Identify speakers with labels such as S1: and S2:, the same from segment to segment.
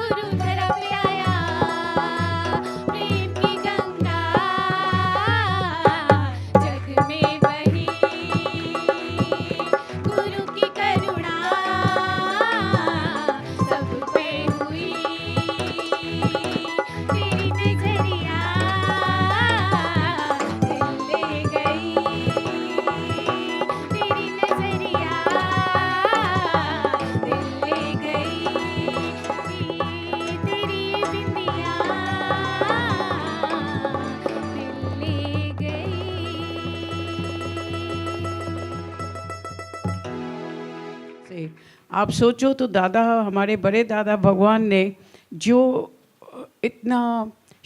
S1: गुरु धरा पे आया, प्रेम की गंगा जग में बही, गुरु की करुणा सब पे हुई, तेरी नजरिया दिल ले गई, तेरी नजरिया दिल ले गई, तेरी बिंदिया दिल ले गई।
S2: से आप सोचो तो दादा, हमारे बड़े दादा भगवान ने जो इतना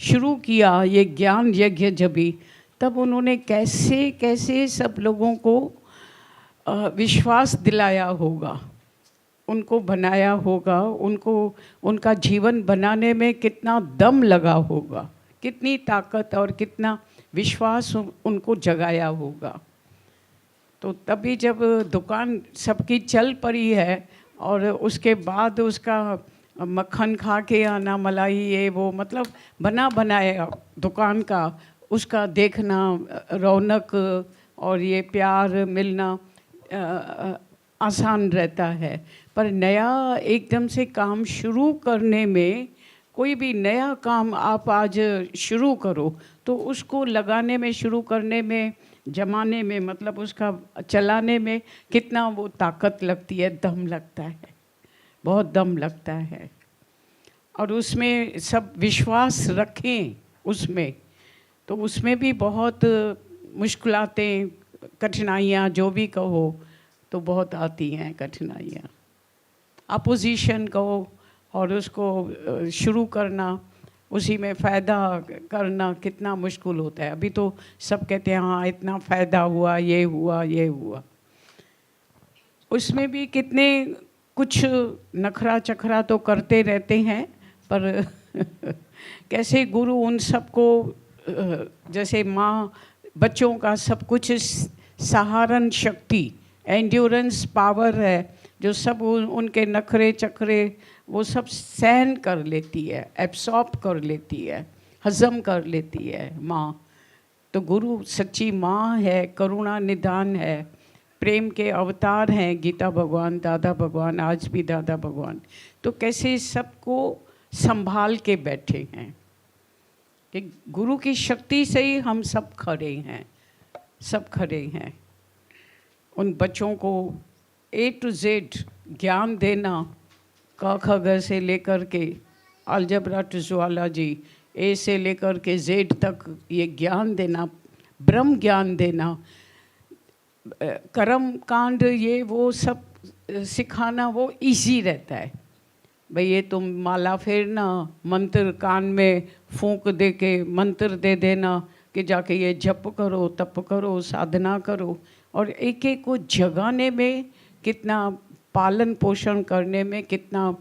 S2: शुरू किया ये ज्ञान यज्ञ जब भी, तब उन्होंने कैसे कैसे सब लोगों को विश्वास दिलाया होगा, उनको बनाया होगा, उनको उनका जीवन बनाने में कितना दम लगा होगा, कितनी ताकत और कितना विश्वास उनको जगाया होगा। तो तभी जब दुकान सबकी चल पड़ी है और उसके बाद उसका मक्खन खा के आना, मलाई ये वो, मतलब बना बनाया दुकान का, उसका देखना, रौनक और ये प्यार मिलना आसान रहता है। पर नया एकदम से काम शुरू करने में, कोई भी नया काम आप आज शुरू करो तो उसको लगाने में, शुरू करने में, जमाने में, मतलब उसका चलाने में कितना वो ताकत लगती है, दम लगता है, बहुत दम लगता है। और उसमें सब विश्वास रखें उसमें, तो उसमें भी बहुत मुश्किलातें, कठिनाइयाँ जो भी कहो तो बहुत आती हैं कठिनाइयाँ। अपोजिशन कहो और उसको शुरू करना, उसी में फ़ायदा करना कितना मुश्किल होता है। अभी तो सब कहते हैं हाँ इतना फ़ायदा हुआ, ये हुआ, ये हुआ। उसमें भी कितने कुछ नखरा चखरा तो करते रहते हैं, पर कैसे गुरु उन सबको, जैसे माँ बच्चों का सब कुछ सहारण शक्ति, एंड्योरेंस पावर है, जो सब उनके नखरे चखरे वो सब सहन कर लेती है, एब्सॉर्ब कर लेती है, हजम कर लेती है माँ। तो गुरु सच्ची माँ है, करुणा निदान है, प्रेम के अवतार हैं गीता भगवान, दादा भगवान, आज भी दादा भगवान। तो कैसे सबको संभाल के बैठे हैं कि गुरु की शक्ति से ही हम सब खड़े हैं, सब खड़े हैं। उन बच्चों को A to Z ज्ञान देना, क ख ग से लेकर के अलजबरा टू ज़ूलॉजी, A से लेकर के Z तक ये ज्ञान देना, ब्रह्म ज्ञान देना, कर्म कांड ये वो सब सिखाना, वो इजी रहता है। भाई ये तुम माला फेरना, मंत्र कान में फूंक दे के मंत्र दे देना कि जाके ये जप करो, तप करो, साधना करो, और एक एक को जगाने में कितना, पालन पोषण करने में कितना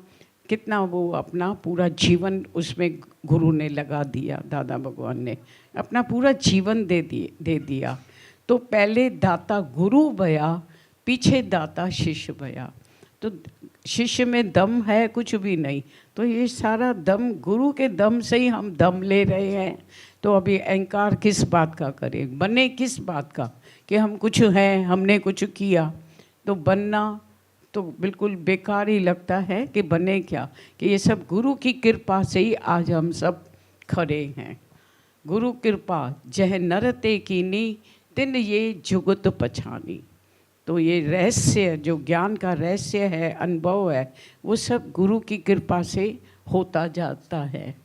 S2: कितना वो अपना पूरा जीवन उसमें गुरु ने लगा दिया, दादा भगवान ने अपना पूरा जीवन दे दिया। तो पहले दाता गुरु भया, पीछे दाता शिष्य भया। तो शिष्य में दम है कुछ भी नहीं, तो ये सारा दम गुरु के दम से ही हम दम ले रहे हैं। तो अभी अहंकार किस बात का करें, बने किस बात का कि हम कुछ हैं, हमने कुछ किया। तो बनना तो बिल्कुल बेकार ही लगता है कि बने क्या, कि ये सब गुरु की कृपा से ही आज हम सब खड़े हैं। गुरु कृपा जह नर ते कीनी, तिन ये जुगत पछानी। तो ये रहस्य, जो ज्ञान का रहस्य है, अनुभव है, वो सब गुरु की कृपा से होता जाता है।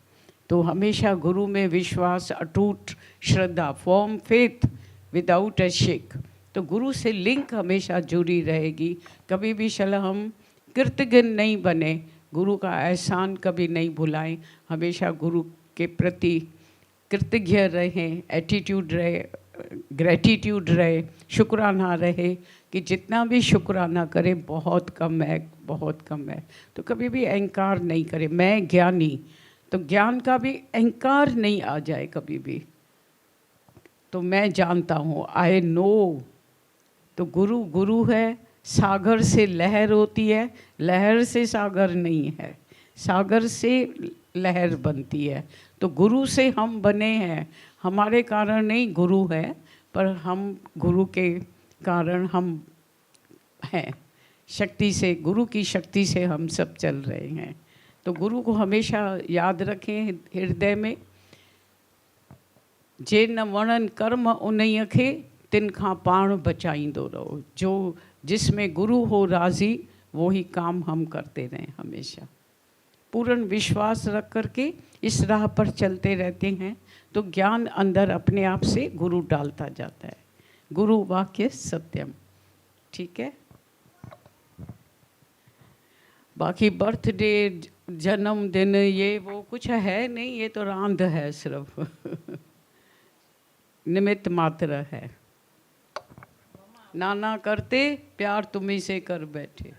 S2: तो हमेशा गुरु में विश्वास, अटूट श्रद्धा, form faith without a shake. तो गुरु से लिंक हमेशा जुड़ी रहेगी। कभी भी चलो हम कृतज्ञ नहीं बने, गुरु का एहसान कभी नहीं भुलाएं, हमेशा गुरु के प्रति कृतज्ञ रहें, एटीट्यूड रहे, ग्रेटिट्यूड रहे, शुक्राना रहे, कि जितना भी शुक्राना करें बहुत कम है, बहुत कम है। तो कभी भी अहंकार नहीं करें, मैं ज्ञानी, तो ज्ञान का भी अहंकार नहीं आ जाए कभी भी। तो मैं जानता हूँ, आई नो। तो गुरु गुरु है, सागर से लहर होती है, लहर से सागर नहीं है। सागर से लहर बनती है। तो गुरु से हम बने हैं, हमारे कारण नहीं गुरु है, पर हम गुरु के कारण हम हैं। शक्ति से, गुरु की शक्ति से हम सब चल रहे हैं। तो गुरु को हमेशा याद रखें हृदय में। जे न वणन कर्म उन्हीं खे तिन खां पाण बचाईंदो रहो। जो जिसमें गुरु हो राजी वो ही काम हम करते रहें हमेशा। पूर्ण विश्वास रख करके इस राह पर चलते रहते हैं तो ज्ञान अंदर अपने आप से गुरु डालता जाता है। गुरु वाक्य सत्यम। ठीक है। बाकी बर्थडे, जन्मदिन, ये वो कुछ है नहीं, ये तो रांध है सिर्फ निमित्त मात्र है। नाना करते प्यार तुम्ही से कर बैठे।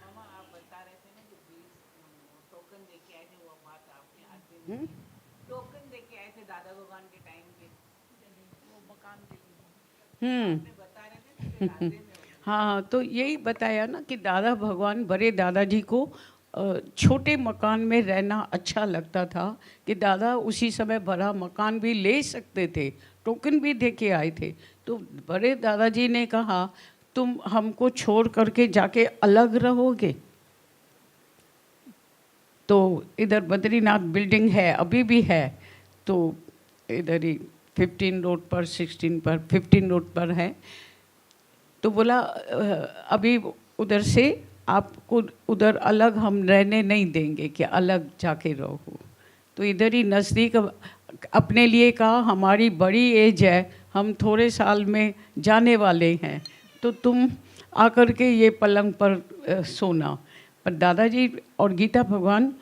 S3: टोकन दे के आए थे दादा भगवान के टाइम पे, वो मकान के लिए बता रहे थे रास्ते में।
S2: हाँ, तो यही बताया ना कि दादा भगवान, बड़े दादाजी को छोटे मकान में रहना अच्छा लगता था कि दादा उसी समय बड़ा मकान भी ले सकते थे, टोकन भी दे के आए थे। तो बड़े दादाजी ने कहा तुम हमको छोड़ करके जाके अलग रहोगे। तो इधर बद्रीनाथ बिल्डिंग है, अभी भी है, तो इधर ही 15 रोड पर, 16 पर, 15 रोड पर है। तो बोला अभी उधर से आपको उधर अलग हम रहने नहीं देंगे कि अलग जाके रहो। तो इधर ही नज़दीक अपने लिए कहा हमारी बड़ी एज है, हम थोड़े साल में जाने वाले हैं, तो तुम आकर के ये पलंग पर सोना। पर दादाजी और गीता भगवान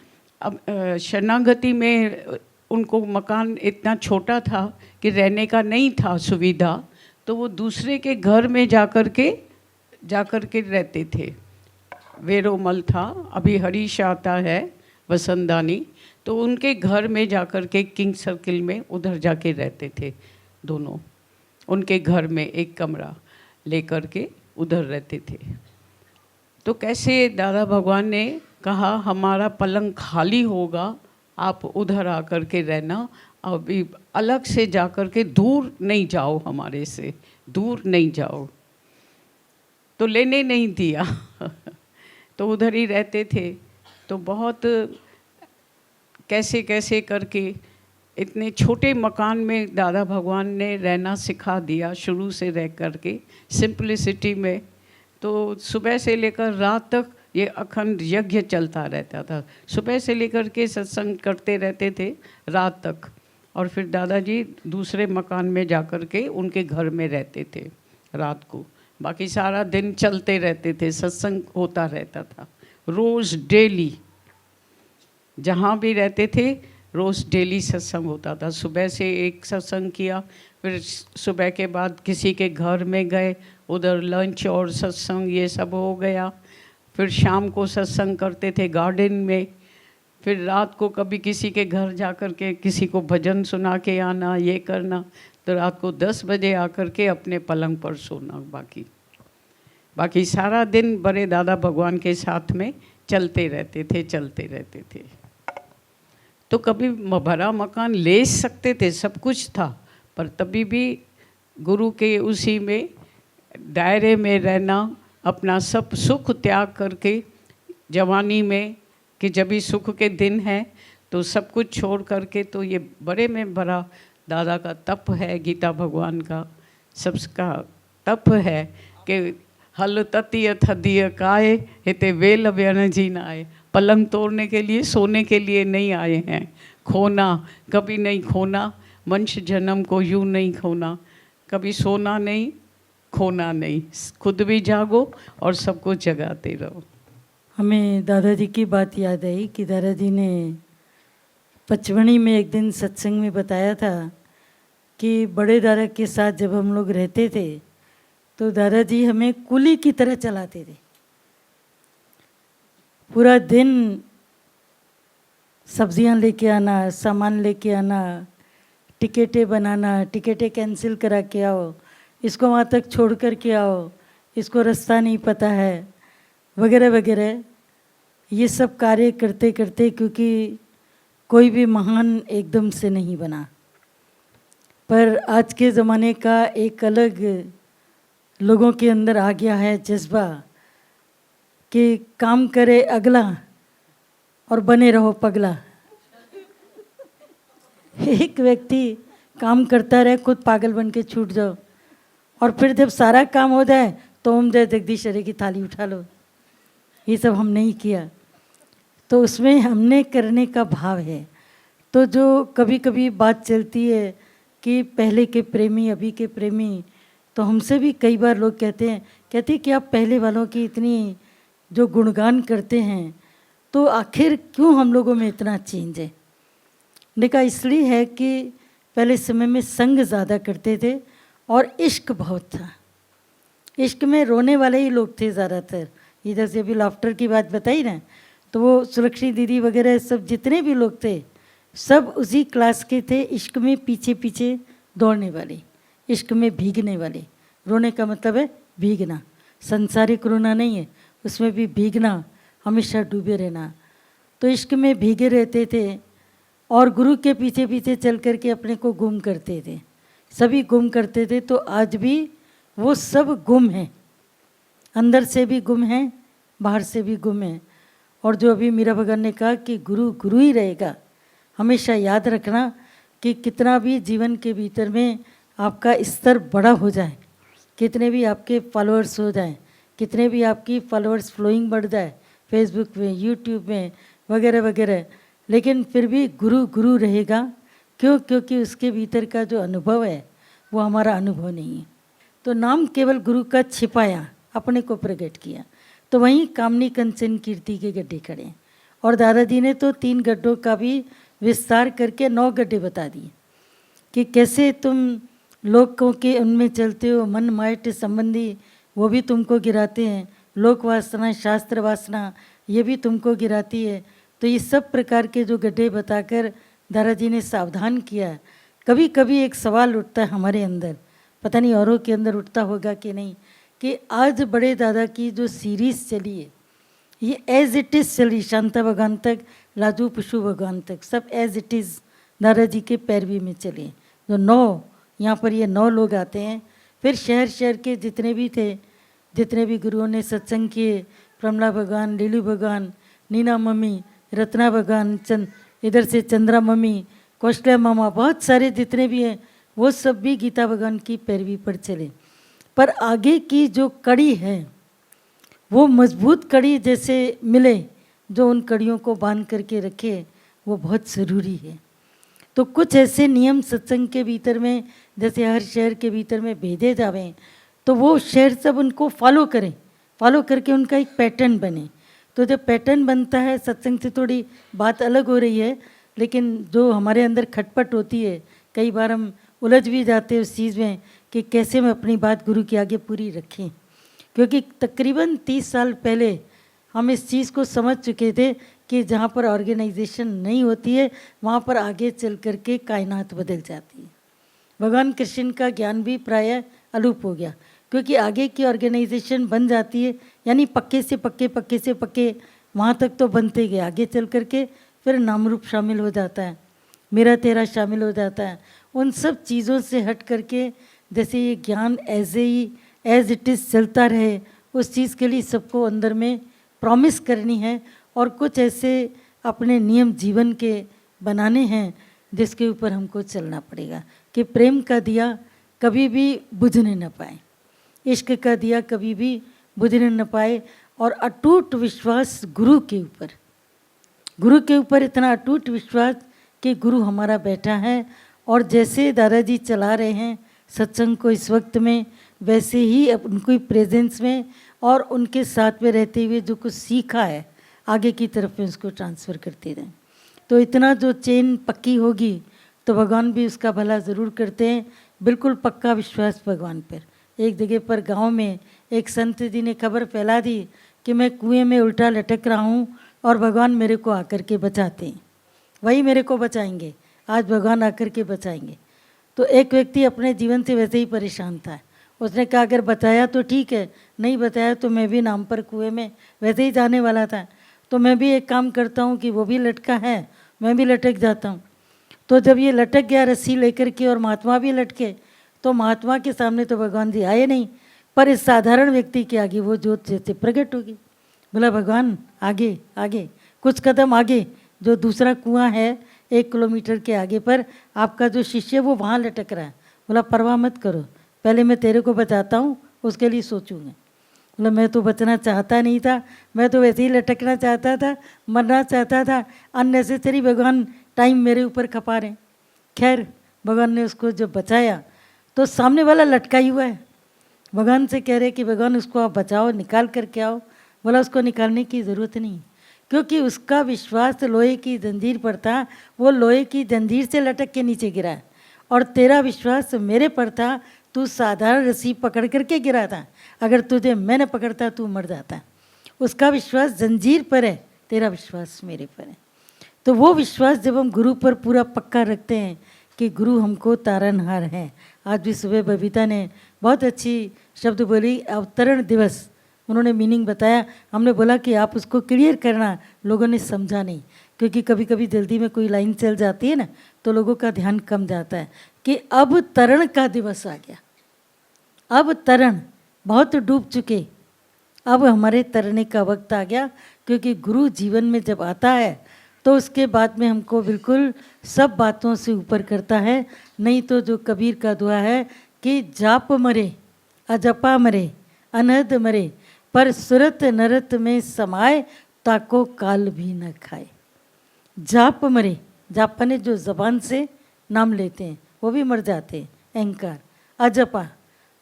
S2: अब शरणागति में उनको मकान इतना छोटा था कि रहने का नहीं था सुविधा, तो वो दूसरे के घर में जाकर के रहते थे। वेरोमल था, अभी हरीश आता है, वसंतदानी, तो उनके घर में जाकर के किंग सर्किल में उधर जाके रहते थे दोनों। उनके घर में एक कमरा लेकर के उधर रहते थे। तो कैसे दादा भगवान ने कहा हमारा पलंग खाली होगा, आप उधर आकर के रहना, अभी अलग से जाकर के दूर नहीं जाओ, हमारे से दूर नहीं जाओ। तो लेने नहीं दिया तो उधर ही रहते थे। तो बहुत कैसे कैसे करके इतने छोटे मकान में दादा भगवान ने रहना सिखा दिया, शुरू से रह करके सिंपलिसिटी में। तो सुबह से लेकर रात तक ये अखंड यज्ञ चलता रहता था। सुबह से लेकर के सत्संग करते रहते थे रात तक, और फिर दादाजी दूसरे मकान में जाकर के उनके घर में रहते थे रात को। बाकी सारा दिन चलते रहते थे, सत्संग होता रहता था रोज़ डेली। जहाँ भी रहते थे रोज़ डेली सत्संग होता था। सुबह से एक सत्संग किया, फिर सुबह के बाद किसी के घर में गए, उधर लंच और सत्संग ये सब हो गया। फिर शाम को सत्संग करते थे गार्डन में। फिर रात को कभी किसी के घर जाकर के किसी को भजन सुना के आना, ये करना। तो रात को 10 बजे आकर के अपने पलंग पर सोना। बाकी सारा दिन बड़े दादा भगवान के साथ में चलते रहते थे। तो कभी बड़ा मकान ले सकते थे, सब कुछ था, पर तभी भी गुरु के उसी में दायरे में रहना, अपना सब सुख त्याग करके जवानी में, कि जब भी सुख के दिन है तो सब कुछ छोड़ करके। तो ये बड़े में बड़ा दादा का तप है, गीता भगवान का सबका तप है कि हल ततीय थदीय काए हिते वेल व्यन जी न आए। पलंग तोड़ने के लिए, सोने के लिए नहीं आए हैं। खोना कभी नहीं खोना, मनुष्य जन्म को यूं नहीं खोना। कभी सोना नहीं, खोना नहीं, खुद भी जागो और सबको जगाते रहो।
S4: हमें दादाजी की बात याद आई कि दादाजी ने पचमणी में एक दिन सत्संग में बताया था कि बड़े दादा के साथ जब हम लोग रहते थे तो दादाजी हमें कुली की तरह चलाते थे। पूरा दिन सब्जियां लेके आना, सामान लेके आना, टिकटें बनाना, टिकटें कैंसिल करा के आओ, इसको वहाँ तक छोड़ कर के आओ, इसको रास्ता नहीं पता है, वगैरह वगैरह। ये सब कार्य करते करते, क्योंकि कोई भी महान एकदम से नहीं बना, पर आज के ज़माने का एक अलग लोगों के अंदर आ गया है जज्बा कि काम करे अगला और बने रहो पगला। एक व्यक्ति काम करता रहे, खुद पागल बन के छूट जाओ, और फिर जब सारा काम हो जाए तो ओम जय जगदीश हरे की थाली उठा लो। ये सब हम नहीं किया, तो उसमें हमने करने का भाव है। तो जो कभी कभी बात चलती है कि पहले के प्रेमी अभी के प्रेमी, तो हमसे भी कई बार लोग कहते हैं कि आप पहले वालों की इतनी जो गुणगान करते हैं, तो आखिर क्यों हम लोगों में इतना चेंज है? देखा इसलिए है कि पहले समय में संग ज़्यादा करते थे और इश्क बहुत था। इश्क में रोने वाले ही लोग थे ज़्यादातर। इधर से अभी लाफ्टर की बात बताई ना, तो वो सुलक्षणी दीदी वगैरह सब जितने भी लोग थे सब उसी क्लास के थे, इश्क में पीछे पीछे दौड़ने वाले, इश्क में भीगने वाले। रोने का मतलब है भीगना, संसारिक रोना नहीं है, उसमें भी भीगना, हमेशा डूबे रहना। तो इश्क में भीगे रहते थे और गुरु के पीछे पीछे चल कर के अपने को गुम करते थे, सभी गुम करते थे। तो आज भी वो सब गुम हैं, अंदर से भी गुम हैं, बाहर से भी गुम हैं। और जो अभी मीरा भगवान ने कहा कि गुरु गुरु ही रहेगा, हमेशा याद रखना कि कितना भी जीवन के भीतर में आपका स्तर बड़ा हो जाए, कितने भी आपके फॉलोअर्स हो जाएं, कितने भी आपकी फॉलोअर्स फ्लोइंग बढ़ जाए फेसबुक में, यूट्यूब में वगैरह वगैरह, लेकिन फिर भी गुरु गुरु रहेगा। क्यों? क्योंकि उसके भीतर का जो अनुभव है वो हमारा अनुभव नहीं है। तो नाम केवल गुरु का छिपाया, अपने को प्रकट किया। तो वहीं कामनी कंचन कीर्ति के गड्ढे खड़े हैं। और दादाजी ने तो 3 गड्ढों का भी विस्तार करके 9 गड्ढे बता दिए कि कैसे तुम लोगों के उनमें चलते हो, मन माइट संबंधी वो भी तुमको गिराते हैं, लोक वासना शास्त्र वासना ये भी तुमको गिराती है। तो ये सब प्रकार के जो गड्ढे बताकर दादाजी ने सावधान किया। कभी कभी एक सवाल उठता है हमारे अंदर, पता नहीं औरों के अंदर उठता होगा कि नहीं, कि आज बड़े दादा की जो सीरीज़ चली है ये एज इट इज़ चली, शांता भगवान तक, लाजू पुशु भगवान तक, सब एज इट इज़ दादाजी के पैरवी में चले। जो 9 यहाँ पर ये 9 लोग आते हैं, फिर शहर शहर के जितने भी थे, जितने भी गुरुओं ने सत्संग किए, प्रमला भगवान, लीलू भगवान, नीना मम्मी, रत्ना भगवान, इधर से चंद्रा मम्मी, कौशल्या मामा, बहुत सारे जितने भी हैं वो सब भी गीता भगवान की पैरवी पर चले। पर आगे की जो कड़ी है वो मजबूत कड़ी जैसे मिले, जो उन कड़ियों को बांध करके रखे, वो बहुत ज़रूरी है। तो कुछ ऐसे नियम सत्संग के भीतर में जैसे हर शहर के भीतर में भेजे जावें, तो वो शहर सब उनको फॉलो करें, फॉलो करके उनका एक पैटर्न बने। तो जब पैटर्न बनता है, सत्संग से थोड़ी बात अलग हो रही है, लेकिन जो हमारे अंदर खटपट होती है, कई बार हम उलझ भी जाते हैं उस चीज़ में कि कैसे हम अपनी बात गुरु के आगे पूरी रखें। क्योंकि तकरीबन 30 साल पहले हम इस चीज़ को समझ चुके थे कि जहाँ पर ऑर्गेनाइजेशन नहीं होती है वहाँ पर आगे चल कर के कायनात बदल जाती है। भगवान कृष्ण का ज्ञान भी प्रायः अलूप हो गया, क्योंकि आगे की ऑर्गेनाइजेशन बन जाती है, यानी पक्के से पक्के, पक्के से पक्के वहाँ तक तो बनते गए, आगे चल कर के फिर नाम रूप शामिल हो जाता है, मेरा तेरा शामिल हो जाता है। उन सब चीज़ों से हट करके जैसे ये ज्ञान एज इट इज़ चलता रहे, उस चीज़ के लिए सबको अंदर में प्रॉमिस करनी है और कुछ ऐसे अपने नियम जीवन के बनाने हैं जिसके ऊपर हमको चलना पड़ेगा कि प्रेम का दिया कभी भी बुझने न पाए, इश्क का दिया कभी भी बुझने न पाए, और अटूट विश्वास गुरु के ऊपर, गुरु के ऊपर इतना अटूट विश्वास कि गुरु हमारा बैठा है। और जैसे दादाजी चला रहे हैं सत्संग को इस वक्त में, वैसे ही उनकी प्रेजेंस में और उनके साथ में रहते हुए जो कुछ सीखा है आगे की तरफ में उसको ट्रांसफ़र करते रहें। तो इतना जो चेन पक्की होगी तो भगवान भी उसका भला ज़रूर करते हैं। बिल्कुल पक्का विश्वास भगवान पर। एक जगह पर गांव में एक संत जी ने खबर फैला दी कि मैं कुएं में उल्टा लटक रहा हूँ और भगवान मेरे को आकर के बचाते हैं, वही मेरे को बचाएंगे, आज भगवान आकर के बचाएंगे। तो एक व्यक्ति अपने जीवन से वैसे ही परेशान था, उसने कहा अगर बताया तो ठीक है, नहीं बताया तो मैं भी नाम पर कुएं में वैसे ही जाने वाला था। तो मैं भी एक काम करता हूँ कि वो भी लटका है, मैं भी लटक जाता हूँ। तो जब ये लटक गया रस्सी लेकर के और महात्मा भी लटके, तो महात्मा के सामने तो भगवान जी आए नहीं, पर इस साधारण व्यक्ति के आगे वो ज्योत जैसे प्रकट होगी। बोला भगवान आगे आगे, कुछ कदम आगे, जो दूसरा कुआं है 1 किलोमीटर के आगे पर आपका जो शिष्य वो वहाँ लटक रहा है। बोला परवाह मत करो, पहले मैं तेरे को बचाता हूँ, उसके लिए सोचूंगा। बोला मैं तो बचना चाहता नहीं था, मैं तो वैसे ही लटकना चाहता था, मरना चाहता था, अननेसेसरी भगवान टाइम मेरे ऊपर खपा रहे। खैर भगवान ने उसको जब बचाया तो सामने वाला लटका ही हुआ है। भगवान से कह रहे कि भगवान उसको आप बचाओ, निकाल करके आओ। बोला उसको निकालने की ज़रूरत नहीं, क्योंकि उसका विश्वास लोहे की जंजीर पर था, वो लोहे की जंजीर से लटक के नीचे गिरा है, और तेरा विश्वास मेरे पर था, तू साधारण रस्सी पकड़ करके गिरा था, अगर तुझे मैंने पकड़ता तू मर जाता। उसका विश्वास जंजीर पर है, तेरा विश्वास मेरे पर है। तो वो विश्वास जब हम गुरु पर पूरा पक्का रखते हैं कि गुरु हमको तारनहार है। आज भी सुबह बबीता ने बहुत अच्छी शब्द बोली, अवतरण दिवस, उन्होंने मीनिंग बताया। हमने बोला कि आप उसको क्लियर करना, लोगों ने समझा नहीं, क्योंकि कभी कभी जल्दी में कोई लाइन चल जाती है ना, तो लोगों का ध्यान कम जाता है कि अब तरण का दिवस आ गया। अब तरण, बहुत डूब चुके, अब हमारे तरने का वक्त आ गया, क्योंकि गुरु जीवन में जब आता है तो उसके बाद में हमको बिल्कुल सब बातों से ऊपर करता है। नहीं तो जो कबीर का दुआ है कि जाप मरे अजपा मरे अनहद मरे, पर सुरत नरत में समाए, ताको काल भी न खाए। जाप मरे, जाप ने जो जबान से नाम लेते हैं वो भी मर जाते हैं, अहंकार। अजपा,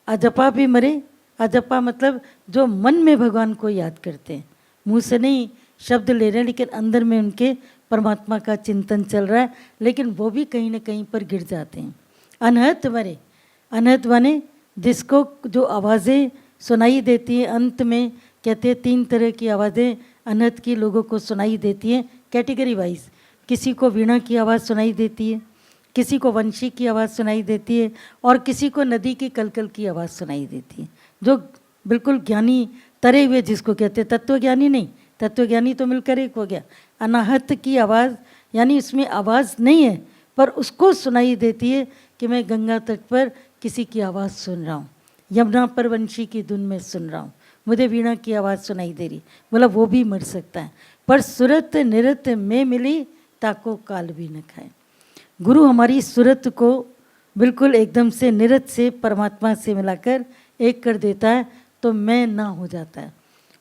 S4: अजपा भी मरे, अजपा मतलब जो मन में भगवान को याद करते हैं, मुंह से नहीं शब्द ले रहे हैं, लेकिन अंदर में उनके परमात्मा का चिंतन चल रहा है, लेकिन वो भी कहीं ना कहीं पर गिर जाते हैं। अनहत मरे, अनहत माने जिसको जो आवाज़ें सुनाई देती हैं, अंत में कहते हैं 3 तरह की आवाज़ें अनहत की लोगों को सुनाई देती हैं, कैटेगरी वाइज। किसी को वीणा की आवाज़ सुनाई देती है, किसी को वंशी की आवाज़ सुनाई देती है, और किसी को नदी की कलकल की आवाज़ सुनाई देती है। जो बिल्कुल ज्ञानी तरे हुए जिसको कहते हैं, तत्वज्ञानी नहीं, तत्वज्ञानी तो मिलकर एक हो गया। अनाहत की आवाज़ यानी उसमें आवाज़ नहीं है, पर उसको सुनाई देती है कि मैं गंगा तट पर किसी की आवाज़ सुन रहा हूँ, यमुना पर वंशी की धुन में सुन रहा हूँ, मुझे वीणा की आवाज़ सुनाई दे रही। बोला वो भी मर सकता है, पर सुरत निरत में मिली, ताको काल भी न खाए। गुरु हमारी सुरत को बिल्कुल एकदम से निरत से परमात्मा से मिलाकर एक कर देता है, तो मैं ना हो जाता है।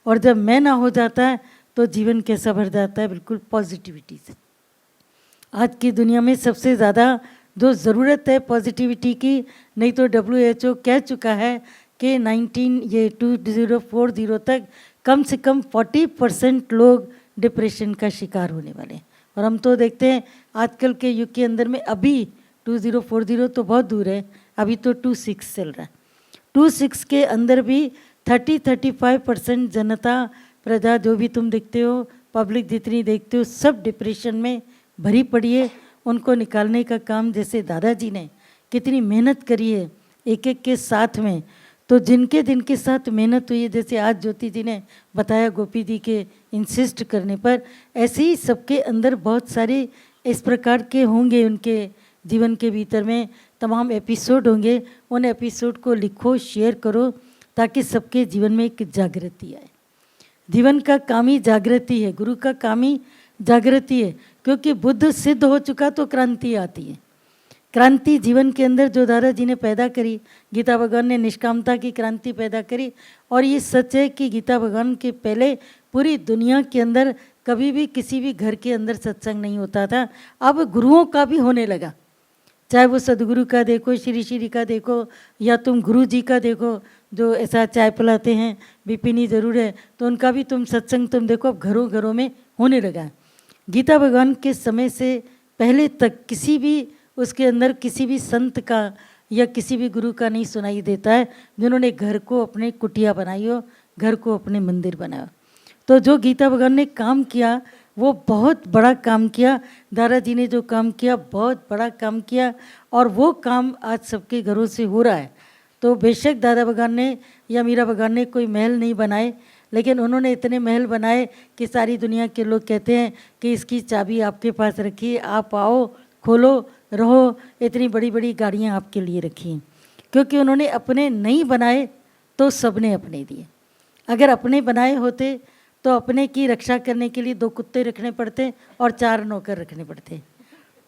S4: और जब मैं ना हो जाता है तो जीवन कैसा भर जाता है, बिल्कुल पॉजिटिविटी से। आज की दुनिया में सबसे ज़्यादा जो ज़रूरत है पॉजिटिविटी की, नहीं तो WHO कह चुका है कि 2040 तक कम से कम 40% लोग डिप्रेशन का शिकार होने वाले हैं। और हम तो देखते हैं आजकल के युग के अंदर में, अभी 2040 तो बहुत दूर है, अभी तो 26 चल रहा है। 26 के अंदर भी 30-35% जनता प्रजा जो भी तुम देखते हो, पब्लिक जितनी देखते हो, सब डिप्रेशन में भरी पड़ी है। उनको निकालने का काम जैसे दादाजी ने कितनी मेहनत करी है एक एक के साथ में, तो जिनके साथ मेहनत हुई है, जैसे आज ज्योति जी ने बताया गोपी जी के इंसिस्ट करने पर, ऐसे ही सबके अंदर बहुत सारे इस प्रकार के होंगे, उनके जीवन के भीतर में तमाम एपिसोड होंगे। उन एपिसोड को लिखो, शेयर करो, ताकि सबके जीवन में एक जागृति आए। जीवन का काम ही जागृति है, गुरु का काम ही जागृति है, क्योंकि बुद्ध सिद्ध हो चुका तो क्रांति आती है। क्रांति जीवन के अंदर जो दादाजी ने पैदा करी, गीता भगवान ने निष्कामता की क्रांति पैदा करी। और ये सच है कि गीता भगवान के पहले पूरी दुनिया के अंदर कभी भी किसी भी घर के अंदर सत्संग नहीं होता था। अब गुरुओं का भी होने लगा, चाहे वो सदगुरु का देखो, श्री श्री का देखो, या तुम गुरु जी का देखो जो ऐसा चाय पिलाते हैं, बिपिनी ज़रूर है, तो उनका भी तुम सत्संग तुम देखो अब घरों घरों में होने लगा। गीता भगवान के समय से पहले तक किसी भी उसके अंदर किसी भी संत का या किसी भी गुरु का नहीं सुनाई देता है जिन्होंने घर को अपने कुटिया बनाई हो, घर को अपने मंदिर बनाया। तो जो गीता भगवान ने काम किया वो बहुत बड़ा काम किया। दादाजी ने जो काम किया बहुत बड़ा काम किया, और वो काम आज सबके घरों से हो रहा है। तो बेशक दादा भगवान ने या मीरा भगवान ने कोई महल नहीं बनाए, लेकिन उन्होंने इतने महल बनाए कि सारी दुनिया के लोग कहते हैं कि इसकी चाबी आपके पास रखी, आप आओ, खोलो, रहो। इतनी बड़ी बड़ी गाड़ियाँ आपके लिए रखी हैं, क्योंकि उन्होंने अपने नहीं बनाए तो सबने अपने दिए। अगर अपने बनाए होते तो अपने की रक्षा करने के लिए 2 कुत्ते रखने पड़ते और 4 नौकर रखने पड़ते।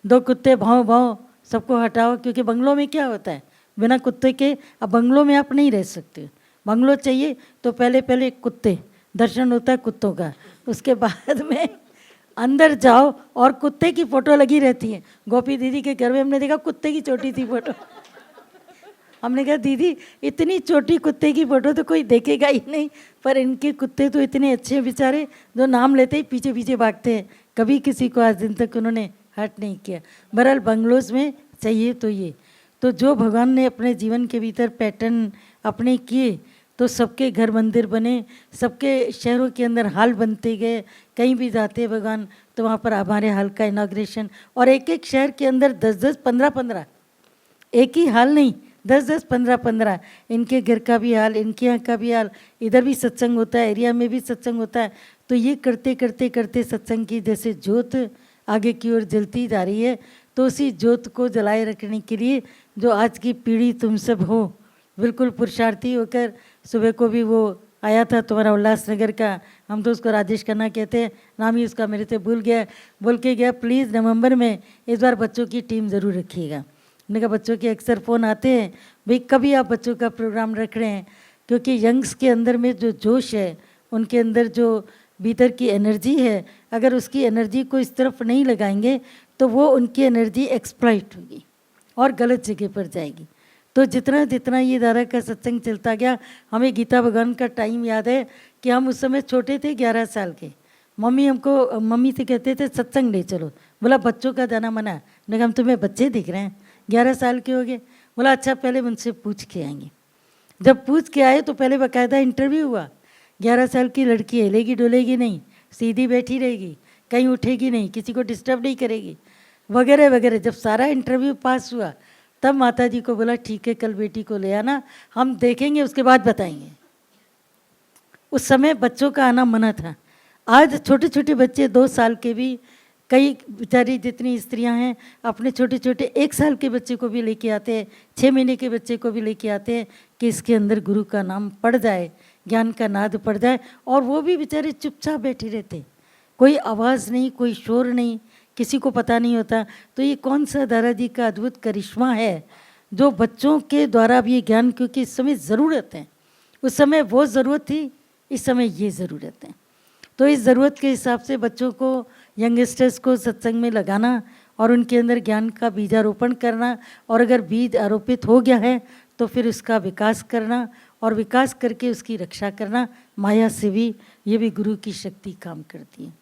S4: 2 कुत्ते भाव भाव सबको हटाओ, क्योंकि बंगलों में क्या होता है, बिना कुत्ते के अब बंगलों में आप नहीं रह सकते। बंगलो चाहिए तो पहले कुत्ते, दर्शन होता है कुत्तों का, उसके बाद में अंदर जाओ और कुत्ते की फ़ोटो लगी रहती है। गोपी दीदी के घर में हमने देखा कुत्ते की छोटी सी फ़ोटो। हमने कहा दीदी इतनी छोटी कुत्ते की फ़ोटो तो कोई देखेगा ही नहीं, पर इनके कुत्ते तो इतने अच्छे हैं बेचारे, जो नाम लेते ही पीछे पीछे भागते हैं। कभी किसी को आज दिन तक उन्होंने हर्ट नहीं किया। बहरहाल बंगलोज में चाहिए तो ये तो जो भगवान ने अपने जीवन के भीतर पैटर्न अपने किए, तो सबके घर मंदिर बने, सबके शहरों के अंदर हाल बनते गए। कहीं भी जाते भगवान तो वहाँ पर हमारे हाल का इनाग्रेशन, और एक एक शहर के अंदर 10-10, 15-15, एक ही हाल नहीं, 10-10, 15-15 इनके घर का भी हाल, इनके यहाँ का भी हाल, इधर भी सत्संग होता है, एरिया में भी सत्संग होता है। तो ये करते करते करते सत्संग की जैसे ज्योत आगे की ओर जलती जा रही है, तो उसी ज्योत को जलाए रखने के लिए जो आज की पीढ़ी तुम सब हो, बिल्कुल पुरुषार्थी होकर, सुबह को भी वो आया था तुम्हारा उल्लासनगर का, हम तो उसको राजेश खन्ना कहते हैं, नाम ही उसका मेरे से भूल गया, बोल के गया प्लीज़ नवंबर में इस बार बच्चों की टीम ज़रूर रखिएगा। मैंने कहा बच्चों के अक्सर फ़ोन आते हैं, भाई कभी आप बच्चों का प्रोग्राम रख रहे हैं, क्योंकि यंग्स के अंदर में जो जोश है, उनके अंदर जो भीतर की एनर्जी है, अगर उसकी एनर्जी को इस तरफ नहीं लगाएंगे तो वो उनकी एनर्जी एक्सप्लॉइट होगी और गलत जगह पर जाएगी। तो जितना जितना ये दादा का सत्संग चलता गया, हमें गीता भगवान का टाइम याद है कि हम उस समय छोटे थे, 11 साल के। मम्मी से कहते थे सत्संग ले चलो, बोला बच्चों का जाना मना। मैंने कहा हम तुम्हें बच्चे दिख रहे हैं, 11 साल के हो गए। बोला अच्छा पहले मुझसे पूछ के आएंगे। जब पूछ के आए तो पहले बाकायदा इंटरव्यू हुआ। 11 साल की लड़की हिलेगी डुलेगी नहीं, सीधी बैठी रहेगी, कहीं उठेगी नहीं, किसी को डिस्टर्ब नहीं करेगी, वगैरह वगैरह। जब सारा इंटरव्यू पास हुआ तब माता जी को बोला ठीक है कल बेटी को ले आना, हम देखेंगे उसके बाद बताएंगे। उस समय बच्चों का आना मना था। आज छोटे छोटे बच्चे 2 साल के भी, कई बेचारी जितनी स्त्रियां हैं अपने छोटे छोटे 1 साल के बच्चे को भी लेके आते हैं, 6 महीने के बच्चे को भी लेके आते हैं कि इसके अंदर गुरु का नाम पड़ जाए, ज्ञान का नाद पड़ जाए। और वो भी बेचारे चुपचाप बैठे रहते, कोई आवाज़ नहीं, कोई शोर नहीं, किसी को पता नहीं होता। तो ये कौन सा दादाजी का अद्भुत करिश्मा है जो बच्चों के द्वारा भी ये ज्ञान, क्योंकि इस समय ज़रूरत है, उस समय वो ज़रूरत थी, इस समय ये ज़रूरत है। तो इस ज़रूरत के हिसाब से बच्चों को, यंगस्टर्स को सत्संग में लगाना और उनके अंदर ज्ञान का बीजारोपण करना, और अगर बीज आरोपित हो गया है तो फिर उसका विकास करना, और विकास करके उसकी रक्षा करना। माया से भी ये भी गुरु की शक्ति काम करती है।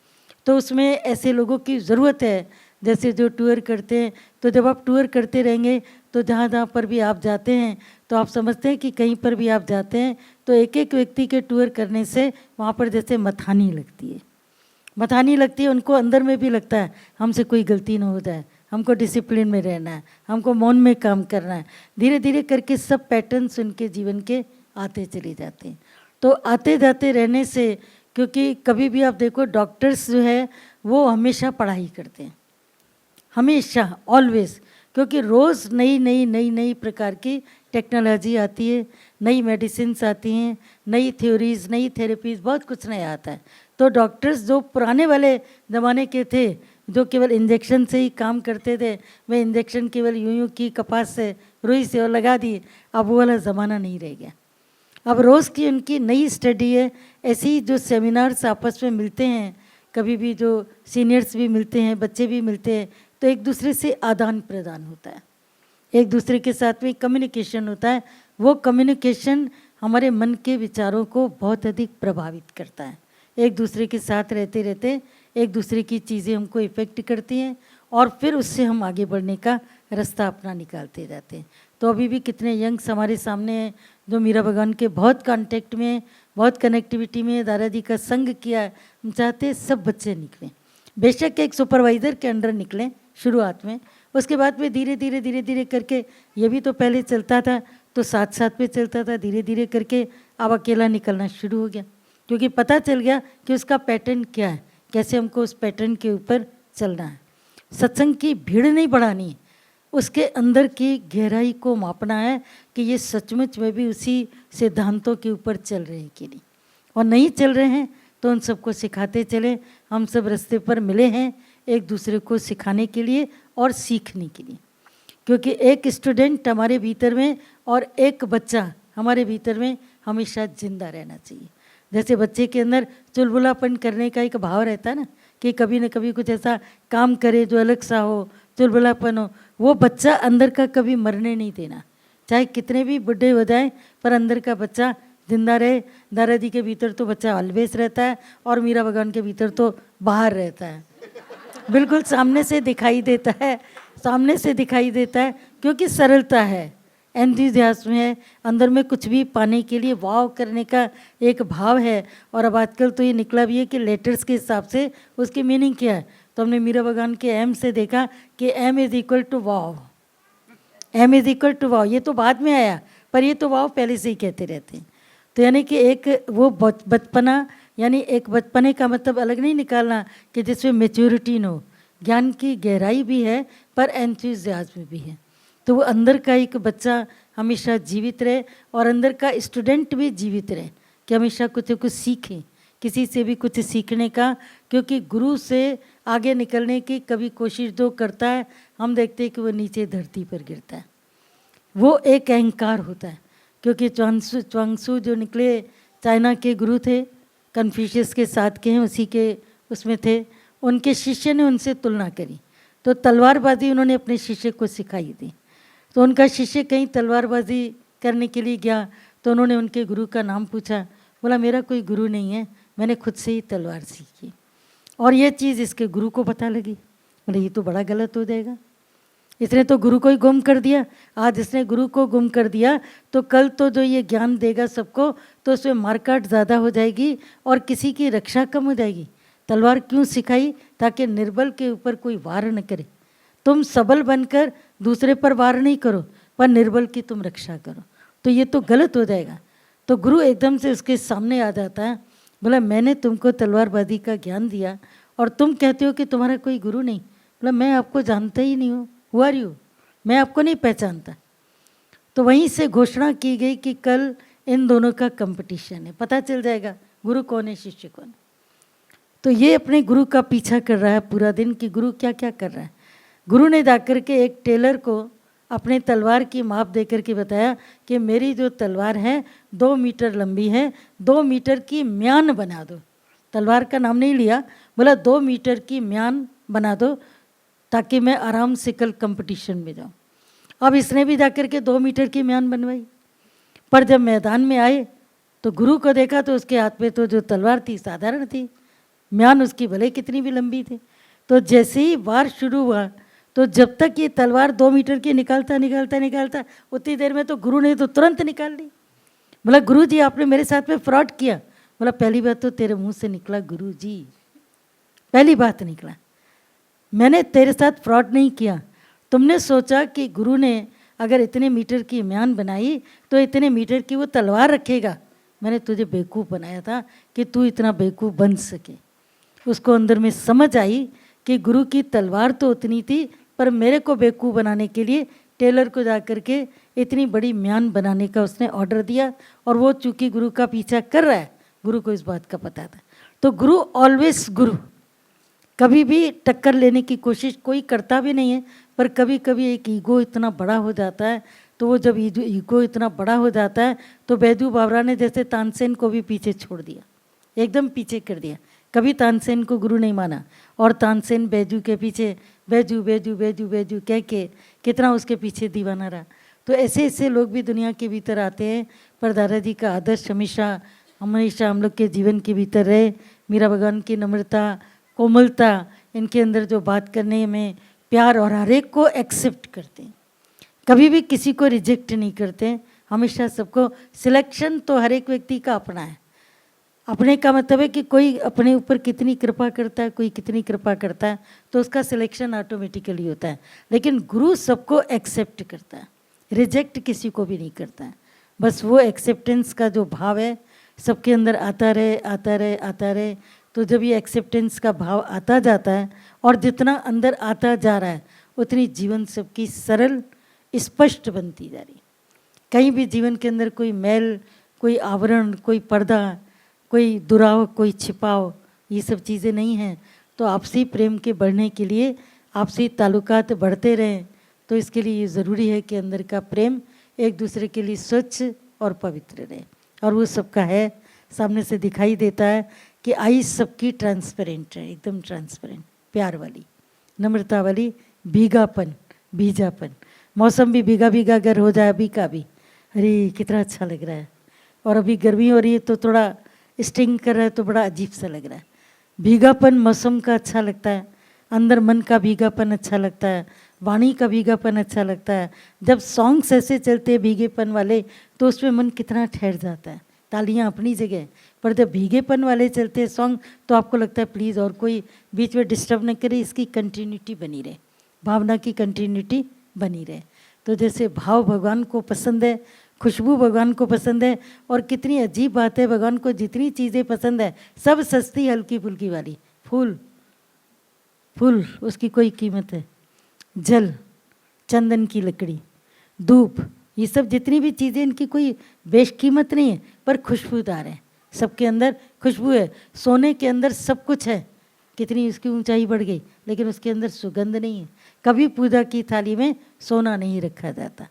S4: तो उसमें ऐसे लोगों की ज़रूरत है, जैसे जो टूर करते हैं। तो जब आप टूर करते रहेंगे तो जहाँ जहाँ पर भी आप जाते हैं तो आप समझते हैं कि कहीं पर भी आप जाते हैं तो एक एक व्यक्ति के टूर करने से वहाँ पर जैसे मथानी लगती है, मथानी लगती है। उनको अंदर में भी लगता है हमसे कोई गलती ना हो जाए, हमको डिसिप्लिन में रहना है, हमको मौन में काम करना है। धीरे धीरे करके सब पैटर्न्स उनके जीवन के आते चले जाते हैं। तो आते जाते रहने से, क्योंकि कभी भी आप देखो डॉक्टर्स जो है वो हमेशा पढ़ाई करते हैं, हमेशा, ऑलवेज, क्योंकि रोज़ नई नई नई नई प्रकार की टेक्नोलॉजी आती है, नई मेडिसिन्स आती हैं, नई थ्योरीज, नई थेरेपीज, बहुत कुछ नया आता है। तो डॉक्टर्स जो पुराने वाले ज़माने के थे, जो केवल इंजेक्शन से ही काम करते थे, वे इंजेक्शन केवल यूं यूं की कपास से, रुई से और लगा दी, अब वो वाला ज़माना नहीं रह गया। अब रोज़ की उनकी नई स्टडी है। ऐसे ही जो सेमिनार्स आपस में मिलते हैं, कभी भी जो सीनियर्स भी मिलते हैं, बच्चे भी मिलते हैं, तो एक दूसरे से आदान प्रदान होता है, एक दूसरे के साथ में कम्युनिकेशन होता है। वो कम्युनिकेशन हमारे मन के विचारों को बहुत अधिक प्रभावित करता है। एक दूसरे के साथ रहते रहते एक दूसरे की चीज़ें हमको इफ़ेक्ट करती हैं और फिर उससे हम आगे बढ़ने का रास्ता अपना निकालते जाते हैं। तो अभी भी कितने यंग्स हमारे सामने हैं जो मीरा भगवान के बहुत कांटेक्ट में, बहुत कनेक्टिविटी में, दादाजी का संग किया है। हम चाहते हैं सब बच्चे निकलें, बेशक एक सुपरवाइज़र के अंडर निकलें शुरुआत में, उसके बाद में धीरे धीरे धीरे धीरे करके, ये भी तो पहले चलता था तो साथ साथ में चलता था, धीरे धीरे करके अब अकेला निकलना शुरू हो गया। क्योंकि पता चल गया कि उसका पैटर्न क्या है, कैसे हमको उस पैटर्न के ऊपर चलना है। सत्संग की भीड़ नहीं बढ़ानी है, उसके अंदर की गहराई को मापना है कि ये सचमुच में भी उसी सिद्धांतों के ऊपर चल रहे हैं कि नहीं, और नहीं चल रहे हैं तो उन सबको सिखाते चले। हम सब रास्ते पर मिले हैं एक दूसरे को सिखाने के लिए और सीखने के लिए, क्योंकि एक स्टूडेंट हमारे भीतर में और एक बच्चा हमारे भीतर में हमेशा जिंदा रहना चाहिए। जैसे बच्चे के अंदर चुलबुलापन करने का एक भाव रहता है ना, कि कभी न कभी कुछ ऐसा काम करे जो अलग सा हो, चुलबुलापन हो, वो बच्चा अंदर का कभी मरने नहीं देना। चाहे कितने भी बुढ़े हो जाए पर अंदर का बच्चा जिंदा रहे। दादाजी के भीतर तो बच्चा ऑलवेज रहता है और मीरा भगवान के भीतर तो बाहर रहता है, बिल्कुल सामने से दिखाई देता है, सामने से दिखाई देता है, क्योंकि सरलता है, एंथुसियाज्म है, अंदर में कुछ भी पाने के लिए वाव करने का एक भाव है। और अब आजकल तो ये निकला भी है कि लेटर्स के हिसाब से उसकी मीनिंग क्या है। तो हमने मीरा भगवान के एम से देखा कि M is equal to wow, M is equal to wow, ये तो बाद में आया पर ये तो वाव पहले से ही कहते रहते हैं। तो यानी कि एक वो बचपना, यानी एक बचपने का मतलब अलग नहीं निकालना कि जिसमें मेच्योरिटी न हो, ज्ञान की गहराई भी है पर एंथुसियाज्म भी है। तो वो अंदर का एक बच्चा हमेशा जीवित रहे और अंदर का स्टूडेंट भी जीवित रहे, कि हमेशा कुछ न कुछ सीखें, किसी से भी कुछ सीखने का। क्योंकि गुरु से आगे निकलने की कभी कोशिश जो करता है, हम देखते हैं कि वो नीचे धरती पर गिरता है। वो एक अहंकार होता है। क्योंकि च्वांगसू जो निकले चाइना के गुरु थे, कन्फ्यूशियस के साथ के हैं, उसी के उसमें थे, उनके शिष्य ने उनसे तुलना करी तो तलवारबाजी उन्होंने अपने शिष्य को सिखाई थी। तो उनका शिष्य कहीं तलवारबाजी करने के लिए गया तो उन्होंने उनके गुरु का नाम पूछा, बोला मेरा कोई गुरु नहीं है, मैंने खुद से ही तलवार सीखी। और ये चीज़ इसके गुरु को पता लगी, बोले ये तो बड़ा गलत हो जाएगा, इसने तो गुरु को ही गुम कर दिया। आज इसने गुरु को गुम कर दिया तो कल तो जो ये ज्ञान देगा सबको तो उसमें मारकाट ज़्यादा हो जाएगी और किसी की रक्षा कम हो जाएगी। तलवार क्यों सिखाई? ताकि निर्बल के ऊपर कोई वार न करे। तुम सबल बनकर दूसरे पर वार नहीं करो पर निर्बल की तुम रक्षा करो, तो ये तो गलत हो जाएगा। तो गुरु एकदम से उसके सामने आ जाता है, बोला मैंने तुमको तलवारबाजी का ज्ञान दिया और तुम कहते हो कि तुम्हारा कोई गुरु नहीं। बोला मैं आपको जानता ही नहीं हूँ, हु आर यू, मैं आपको नहीं पहचानता। तो वहीं से घोषणा की गई कि कल इन दोनों का कंपटीशन है, पता चल जाएगा गुरु कौन है शिष्य कौन है। तो ये अपने गुरु का पीछा कर रहा है पूरा दिन कि गुरु क्या क्या कर रहा है। गुरु ने जाकर के एक टेलर को अपने तलवार की माप दे करके बताया कि मेरी जो तलवार है 2 मीटर लंबी है, 2 मीटर की म्यान बना दो। तलवार का नाम नहीं लिया, बोला 2 मीटर की म्यान बना दो ताकि मैं आराम से कल कंपटीशन में जाऊँ। अब इसने भी जाकर के 2 मीटर की म्यान बनवाई, पर जब मैदान में आए तो गुरु को देखा तो उसके हाथ में तो जो तलवार थी साधारण थी, म्यान उसकी भले कितनी भी लंबी थी। तो जैसे ही वार शुरू हुआ तो जब तक ये तलवार 2 मीटर की निकालता उतनी देर में तो गुरु ने तो तुरंत निकाल ली। बोला गुरु जी आपने मेरे साथ में फ्रॉड किया। बोला पहली बात तो तेरे मुंह से निकला गुरु जी, पहली बात निकला, मैंने तेरे साथ फ्रॉड नहीं किया। तुमने सोचा कि गुरु ने अगर इतने मीटर की म्यान बनाई तो इतने मीटर की वो तलवार रखेगा। मैंने तुझे बेवकूफ़ बनाया था कि तू इतना बेवकूफ़ बन सके। उसको अंदर में समझ आई कि गुरु की तलवार तो उतनी थी पर मेरे को बेवकूफ़ बनाने के लिए टेलर को जा कर के इतनी बड़ी म्यान बनाने का उसने ऑर्डर दिया। और वो चूँकि गुरु का पीछा कर रहा है, गुरु को इस बात का पता था। तो गुरु ऑलवेज गुरु, कभी भी टक्कर लेने की कोशिश कोई करता भी नहीं है। पर कभी कभी एक ईगो इतना बड़ा हो जाता है, तो वो जब ईगो इतना बड़ा हो जाता है तो बैजू बावरा ने जैसे तानसेन को भी पीछे छोड़ दिया, एकदम पीछे कर दिया। कभी तानसेन को गुरु नहीं माना और तानसेन बैजू के पीछे बैजू बैजू बैजू बैजू कह के कितना उसके पीछे दीवाना रहा। तो ऐसे ऐसे लोग भी दुनिया के भीतर आते हैं, पर दादाजी का आदर्श हमेशा हमेशा हम लोग के जीवन के भीतर रहे। मीरा भगवान की नम्रता, कोमलता, इनके अंदर जो बात करने में प्यार और हर एक को एक्सेप्ट करते हैं, कभी भी किसी को रिजेक्ट नहीं करते, हमेशा सबको। सिलेक्शन तो हर एक व्यक्ति का अपना है। अपने का मतलब है कि कोई अपने ऊपर कितनी कृपा करता है, कोई कितनी कृपा करता है, तो उसका सिलेक्शन ऑटोमेटिकली होता है। लेकिन गुरु सबको एक्सेप्ट करता है, रिजेक्ट किसी को भी नहीं करता है। बस वो एक्सेप्टेंस का जो भाव है, सबके अंदर आता रहे आता रहे आता रहे। तो जब ये एक्सेप्टेंस का भाव आता जाता है और जितना अंदर आता जा रहा है उतनी जीवन सबकी सरल स्पष्ट बनती जा रही। कहीं भी जीवन के अंदर कोई मैल, कोई आवरण, कोई पर्दा, कोई दुराव, कोई छिपाव, ये सब चीज़ें नहीं हैं। तो आपसी प्रेम के बढ़ने के लिए आपसी ताल्लुकात बढ़ते रहें। तो इसके लिए ये ज़रूरी है कि अंदर का प्रेम एक दूसरे के लिए स्वच्छ और पवित्र रहे। और वो सबका है, सामने से दिखाई देता है कि आईज सबकी ट्रांसपेरेंट है, एकदम ट्रांसपेरेंट, प्यार वाली, नम्रता वाली, भीगापन, भीजापन। मौसम भी भीगा भीगा अगर हो जाए अभी का भी, अरे कितना अच्छा लग रहा है। और अभी गर्मी हो रही है तो थोड़ा स्टिंग कर रहा है तो बड़ा अजीब सा लग रहा है। भीगापन मौसम का अच्छा लगता है, अंदर मन का भीगापन अच्छा लगता है, वाणी का भीगापन अच्छा लगता है। जब सॉन्ग्स ऐसे चलते हैं भीगेपन वाले तो उसमें मन कितना ठहर जाता है। तालियां अपनी जगह, पर जब भीगेपन वाले चलते हैं सॉन्ग तो आपको लगता है प्लीज़ और कोई बीच में डिस्टर्ब न करे, इसकी कंटिन्यूटी बनी रहे, भावना की कंटिन्यूटी बनी रहे। तो जैसे भाव भगवान को पसंद है, खुशबू भगवान को पसंद है। और कितनी अजीब बात है, भगवान को जितनी चीज़ें पसंद है सब सस्ती हल्की फुल्की वाली। फूल, फूल उसकी कोई कीमत है, जल, चंदन की लकड़ी, धूप, ये सब जितनी भी चीज़ें इनकी कोई बेशकीमत नहीं है, पर खुशबूदार है। सबके अंदर खुशबू है। सोने के अंदर सब कुछ है, कितनी उसकी ऊंचाई बढ़ गई, लेकिन उसके अंदर सुगंध नहीं है। कभी पूजा की थाली में सोना नहीं रखा जाता,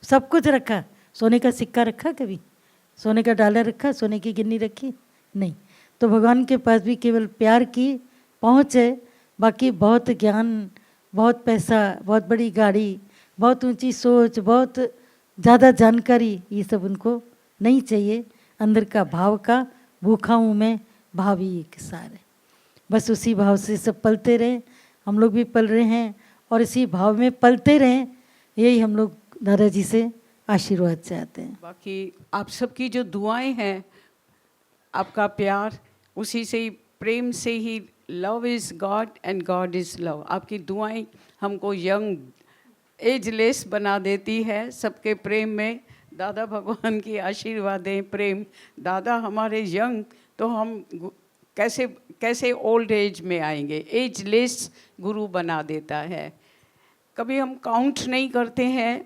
S4: सब कुछ रखा। सोने का सिक्का रखा, कभी सोने का डाला रखा, सोने की गिन्नी रखी नहीं। तो भगवान के पास भी केवल प्यार की पहुँच है, बाकी बहुत ज्ञान, बहुत पैसा, बहुत बड़ी गाड़ी, बहुत ऊंची सोच, बहुत ज़्यादा जानकारी, ये सब उनको नहीं चाहिए। अंदर का भाव का भूखा हूँ मैं, भाव ही एक सार है। बस उसी भाव से सब पलते रहें, हम लोग भी पल रहे हैं और इसी भाव में पलते रहें, यही हम लोग दादाजी से आशीर्वाद चाहते हैं।
S2: बाकी आप सबकी जो दुआएं हैं, आपका प्यार, उसी से ही, प्रेम से ही, love is God and God is love. आपकी दुआएं हमको यंग, एजलेस बना देती है। सबके प्रेम में दादा भगवान की आशीर्वादें, प्रेम, दादा हमारे यंग, तो हम कैसे कैसे ओल्ड एज में आएंगे। एजलेस गुरु बना देता है। कभी हम काउंट नहीं करते हैं,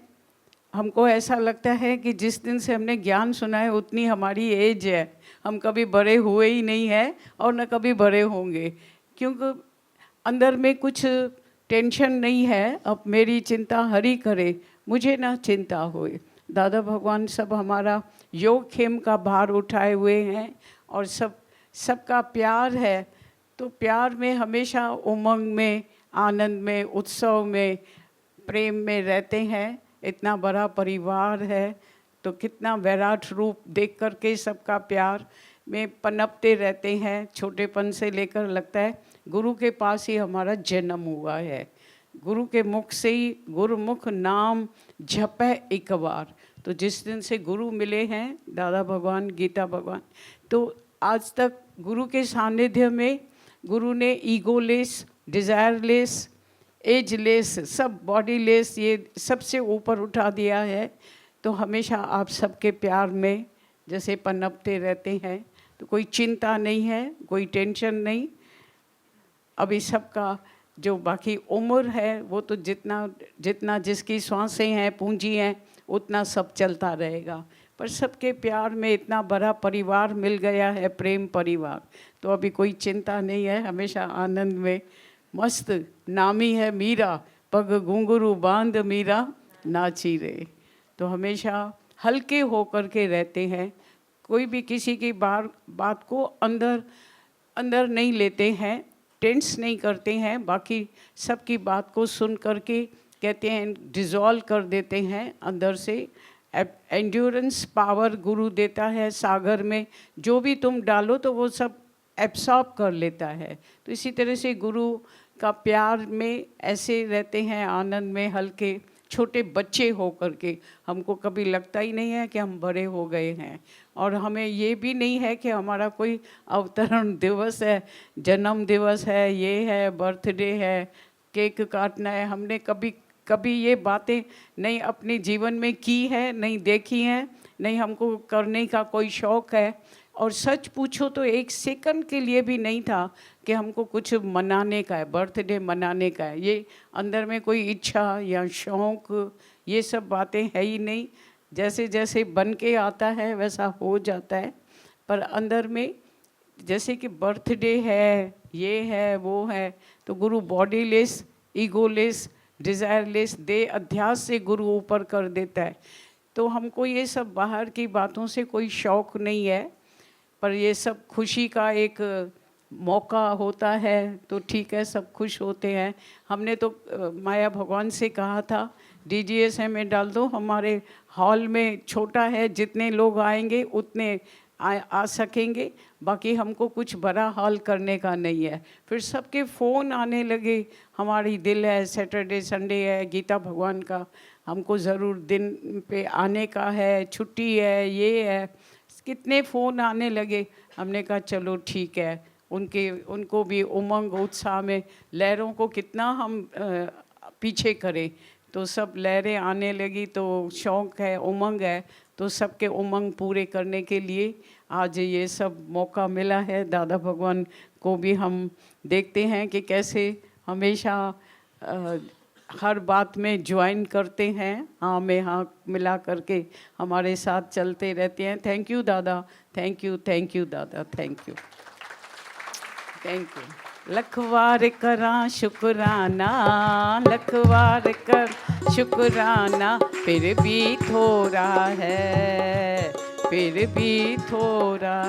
S2: हमको ऐसा लगता है कि जिस दिन से हमने ज्ञान सुना है उतनी हमारी एज है। हम कभी बड़े हुए ही नहीं हैं और न कभी बड़े होंगे, क्योंकि अंदर में कुछ टेंशन नहीं है। अब मेरी चिंता हरि करे, मुझे ना चिंता होए। दादा भगवान सब हमारा योग खेम का भार उठाए हुए हैं और सबका प्यार है। तो प्यार में हमेशा उमंग में, आनंद में, उत्सव में, प्रेम में रहते हैं। इतना बड़ा परिवार है तो कितना विराट रूप देख करके सबका प्यार में पनपते रहते हैं। छोटेपन से लेकर लगता है गुरु के पास ही हमारा जन्म हुआ है। गुरु के मुख से ही गुरुमुख नाम जपे एक बार। तो जिस दिन से गुरु मिले हैं, दादा भगवान, गीता भगवान, तो आज तक गुरु के सानिध्य में गुरु ने ईगोलेस, डिज़ायरलेस, एजलेस, सब बॉडीलेस, ये सबसे ऊपर उठा दिया है। तो हमेशा आप सबके प्यार में जैसे पनपते रहते हैं, तो कोई चिंता नहीं है, कोई टेंशन नहीं। अभी सबका जो बाकी उम्र है वो तो जितना जितना जिसकी सांसें हैं, पूंजी हैं, उतना सब चलता रहेगा। पर सबके प्यार में इतना बड़ा परिवार मिल गया है, प्रेम परिवार, तो अभी कोई चिंता नहीं है। हमेशा आनंद में मस्त। नामी है मीरा, पग घुंघरू बांध मीरा नाची रे। तो हमेशा हल्के होकर के रहते हैं। कोई भी किसी की बात को अंदर नहीं लेते हैं, टेंस नहीं करते हैं। बाकी सबकी बात को सुन करके कहते हैं, डिज़ोल्व कर देते हैं अंदर से। एंड्योरेंस पावर गुरु देता है। सागर में जो भी तुम डालो तो वो सब एब्सॉर्ब कर लेता है। तो इसी तरह से गुरु का प्यार में ऐसे रहते हैं, आनंद में, हल्के छोटे बच्चे हो करके। हमको कभी लगता ही नहीं है कि हम बड़े हो गए हैं। और हमें ये भी नहीं है कि हमारा कोई अवतरण दिवस है, जन्म दिवस है, ये है, बर्थडे है, केक काटना है। हमने कभी ये बातें नहीं अपने जीवन में की है, नहीं देखी हैं, नहीं हमको करने का कोई शौक़ है। और सच पूछो तो एक सेकंड के लिए भी नहीं था कि हमको कुछ मनाने का है, बर्थडे मनाने का है। ये अंदर में कोई इच्छा या शौक़ ये सब बातें है ही नहीं। जैसे जैसे बन के आता है वैसा हो जाता है, पर अंदर में जैसे कि बर्थडे है, ये है, वो है, तो गुरु बॉडीलेस, ईगोलेस, डिज़ायरलेस, दे अध्यास से गुरु ऊपर कर देता है। तो हमको ये सब बाहर की बातों से कोई शौक़ नहीं है, पर ये सब खुशी का एक मौका होता है तो ठीक है, सब खुश होते हैं। हमने तो माया भगवान से कहा था DGSM में डाल दो, हमारे हॉल में छोटा है, जितने लोग आएंगे उतने आ सकेंगे, बाकी हमको कुछ बड़ा हॉल करने का नहीं है। फिर सबके फ़ोन आने लगे, हमारी दिल है, सैटरडे संडे है, गीता भगवान का हमको ज़रूर दिन पे आने का है, छुट्टी है, ये है, कितने फ़ोन आने लगे। हमने कहा चलो ठीक है, उनको भी उमंग उत्साह में, लहरों को कितना हम पीछे करें, तो सब लहरें आने लगी, तो शौक़ है, उमंग है, तो सबके उमंग पूरे करने के लिए आज ये सब मौका मिला है। दादा भगवान को भी हम देखते हैं कि कैसे हमेशा हर बात में ज्वाइन करते हैं, हाँ में हाँ मिला करके हमारे साथ चलते रहते हैं। थैंक यू दादा, थैंक यू दादा, थैंक यू। लखवार करा शुक्राना, लखवार कर शुक्राना, फिर भी थोड़ा है, फिर भी थोड़ा।